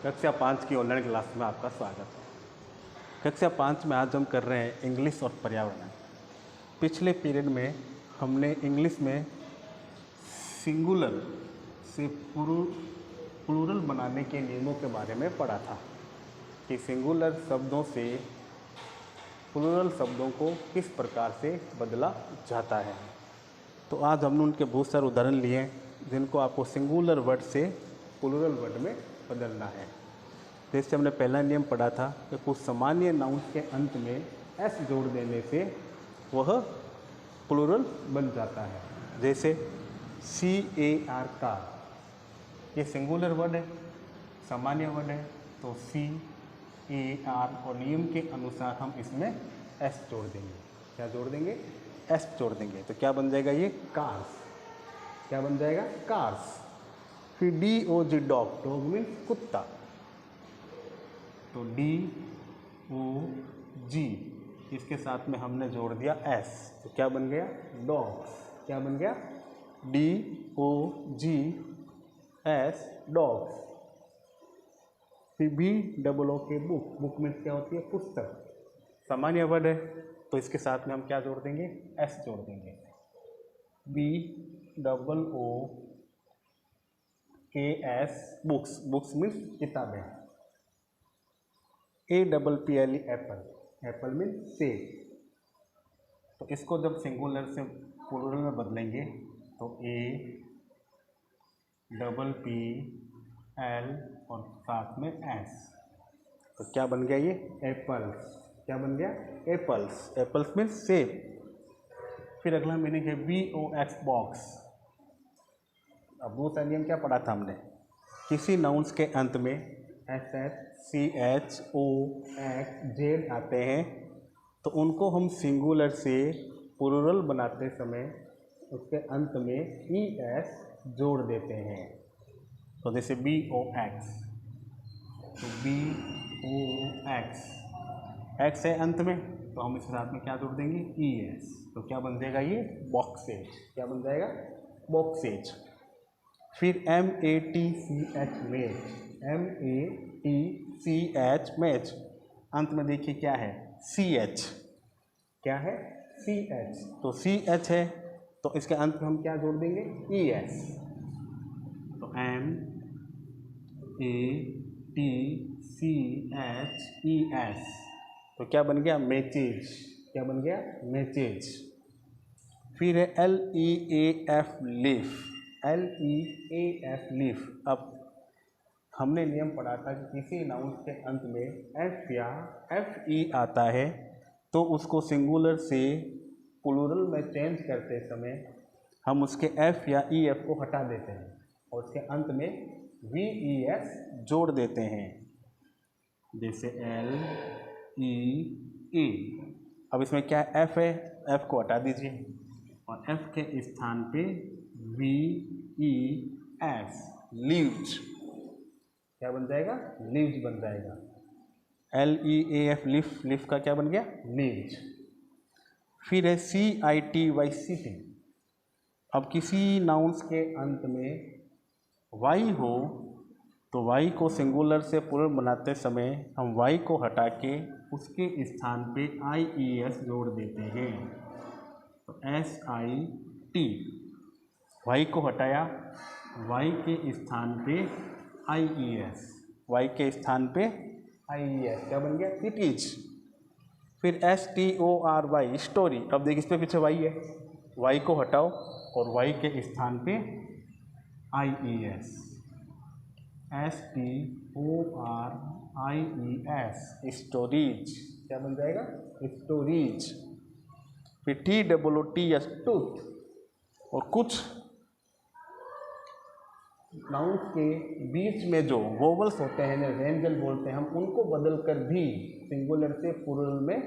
कक्षा 5 की online class में आपका स्वागत है। कक्षा 5 में आज हम कर रहे हैं इंग्लिश और पर्यावरण। पिछले पीरियड में हमने इंग्लिश में सिंगुलर से प्लूरल बनाने के नियमों के बारे में पढ़ा था कि सिंगुलर शब्दों से प्लूरल शब्दों को किस प्रकार से बदला जाता है। तो आज हमने उनके बहुत सारे उदाहरण लिए जिनको आपको सिंगुलर वर्ड से प्लूरल वर्ड में बदलना है। जैसे हमने पहला नियम पढ़ा था कि कुछ सामान्य नाउन के अंत में एस जोड़ देने से वह प्लूरल बन जाता है। जैसे CAR कार, ये सिंगुलर वर्ड है, सामान्य वर्ड है, तो CAR और नियम के अनुसार हम इसमें एस जोड़ देंगे। क्या जोड़ देंगे? एस जोड़ देंगे। तो क्या बन जाएगा? ये कार्स। क्या बन जाएगा? कार्स। फिर DOG डॉग, डॉग मीन्स कुत्ता, तो DOG इसके साथ में हमने जोड़ दिया एस, तो क्या बन गया? डॉग्स। क्या बन गया? DOGS, dogs. फिर BOOK बुक, बुक मीन्स क्या होती है? पुस्तक। सामान्य वर्ड है तो इसके साथ में हम क्या जोड़ देंगे? एस जोड़ देंगे। BOOKS बुक्स, बुक्स मीन्स किताबें। APPLE एप्पल, एप्पल मीन्स सेब। तो इसको जब सिंगुलर से प्लूरल में बदलेंगे तो APPL और साथ में S, तो क्या बन गया? ये एप्पल्स। क्या बन गया? एप्पल्स। एप्पल्स मीन्स सेब। फिर अगला मीनिंग है BOX बॉक्स। अब दूसरा नियम क्या पढ़ा था हमने? किसी नाउन्स के अंत में SH, CH, OX, Z आते हैं तो उनको हम सिंगुलर से प्लूरल बनाते समय उसके अंत में ES जोड़ देते हैं। तो जैसे BOX, तो BOX, X है अंत में, तो हम इसके साथ में क्या जोड़ देंगे? ES, तो क्या बन जाएगा? ये बॉक्सेज। क्या बन जाएगा? बॉक्सेज। फिर MATCH मैच, MATCH मैच, अंत में देखिए क्या है? CH। क्या है? CH, तो CH है तो इसके अंत में हम क्या जोड़ देंगे? ES, तो MATCHES, तो क्या बन गया? मैचेज। क्या बन गया? मैचेज। फिर है LEAF लीफ, LEAF लीफ। अब हमने नियम पढ़ा था कि किसी नाउन के अंत में F या FE आता है तो उसको सिंगुलर से प्लूरल में चेंज करते समय हम उसके F या EF को हटा देते हैं और उसके अंत में VES जोड़ देते हैं। जैसे LEE। अब इसमें क्या F है? F को हटा दीजिए और F के स्थान पे VES, लीव्स। क्या बन जाएगा? लीव्स बन जाएगा। LEAF लीफ, लीफ का क्या बन गया? लीव्स। फिर है CITY सीटिंग। अब किसी नाउन्स के अंत में Y हो तो Y को सिंगुलर से प्लूरल बनाते समय हम Y को हटा के उसके स्थान पे IES जोड़ देते हैं, तो SIT। Y को हटाया, Y के स्थान पे IES, Y के स्थान पे IES, क्या बन गया? It is. फिर STORY स्टोरी। अब देखिए इस पे पीछे Y है, Y को हटाओ और Y के स्थान पे IES, STORIES, स्टोरीज। क्या बन जाएगा? स्टोरीज। फिर TOOTS टूथ। और कुछ नाउन्स के बीच में जो वोवल्स होते हैं, व्यंजन बोलते हैं, हम उनको बदल कर भी सिंगुलर से प्लूरल में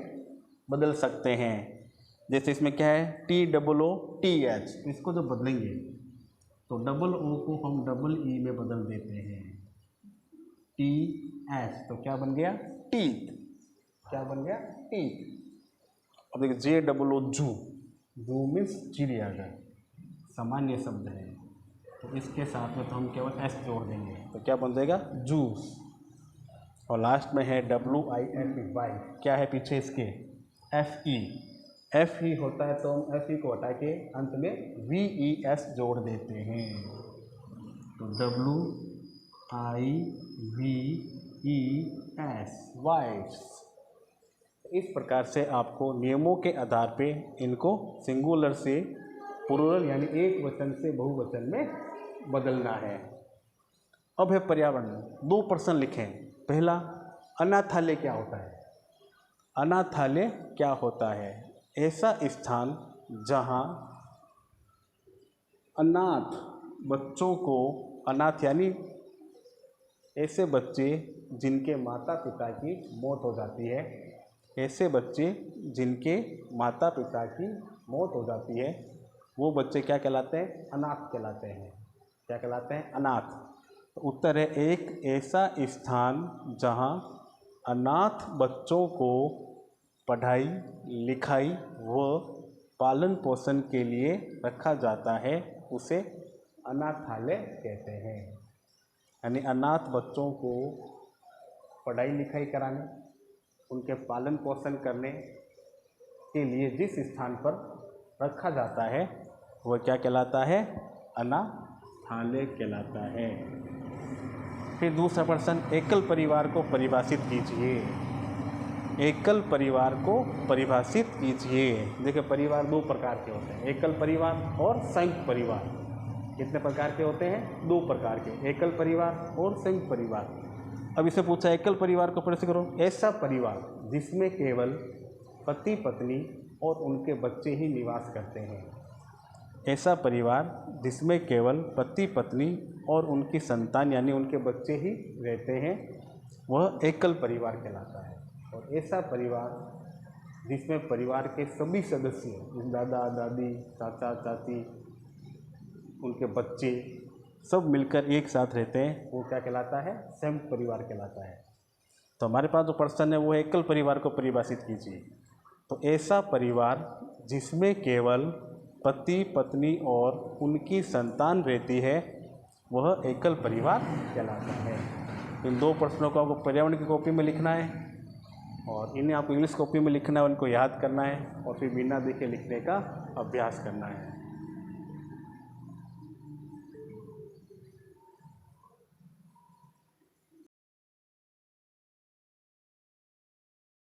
बदल सकते हैं। जैसे इसमें क्या है? TOOTH, इसको जो बदलेंगे तो डबल O को हम डबल E में बदल देते हैं, TS, तो क्या बन गया? टीथ। क्या बन गया? टीथ। अब देखिए JOO जू, जू मीन्स चिड़ियाघर, सामान्य शब्द है तो इसके साथ में तो हम केवल S जोड़ देंगे, तो क्या बन जाएगा? जूस। और लास्ट में है WIFE, क्या है पीछे इसके, FE। FE होता है तो हम FE को हटा के अंत में VES जोड़ देते हैं, तो WIVES, वाइफ्स। इस प्रकार से आपको नियमों के आधार पे इनको सिंगुलर से प्लूरल यानी एक वचन से बहुवचन में बदलना है। अब है पर्यावरण। 2 प्रश्न लिखें। पहला, अनाथालय क्या होता है? अनाथालय क्या होता है? ऐसा स्थान जहाँ अनाथ बच्चों को, अनाथ यानी ऐसे बच्चे जिनके माता पिता की मौत हो जाती है, ऐसे बच्चे जिनके माता पिता की मौत हो जाती है, वो बच्चे क्या कहलाते हैं? अनाथ कहलाते हैं। क्या कहलाते हैं? अनाथ। तो उत्तर है एक ऐसा स्थान जहाँ अनाथ बच्चों को पढ़ाई लिखाई व पालन पोषण के लिए रखा जाता है, उसे अनाथालय कहते हैं। यानी अनाथ बच्चों को पढ़ाई लिखाई कराने, उनके पालन पोषण करने के लिए जिस स्थान पर रखा जाता है वह क्या कहलाता है? अनाथालय कहलाता है। फिर दूसरा प्रश्न, एकल परिवार को परिभाषित कीजिए। एकल परिवार को परिभाषित कीजिए। देखिए, परिवार 2 प्रकार के होते हैं, एकल परिवार और संयुक्त परिवार। कितने प्रकार के होते हैं? 2 प्रकार के, एकल परिवार और संयुक्त परिवार। अब इसे पूछा एकल परिवार को परिभाषित करो। ऐसा परिवार जिसमें केवल पति पत्नी और उनके बच्चे ही निवास करते हैं। ऐसा परिवार जिसमें केवल पति पत्नी और उनकी संतान यानी उनके बच्चे ही रहते हैं, वह एकल परिवार कहलाता है। और ऐसा परिवार जिसमें परिवार के सभी सदस्य, दादा दादी, चाचा चाची, उनके बच्चे सब मिलकर एक साथ रहते हैं, वो क्या कहलाता है? संयुक्त परिवार कहलाता है। तो हमारे पास जो प्रश्न है वो है एकल परिवार को परिभाषित कीजिए। तो ऐसा परिवार जिसमें केवल पति पत्नी और उनकी संतान रहती है, वह एकल परिवार कहलाता है। इन 2 प्रश्नों को आपको पर्यावरण की कॉपी में लिखना है और इन्हें आपको इंग्लिश कॉपी में लिखना है, उनको याद करना है और फिर बिना देखे लिखने का अभ्यास करना है।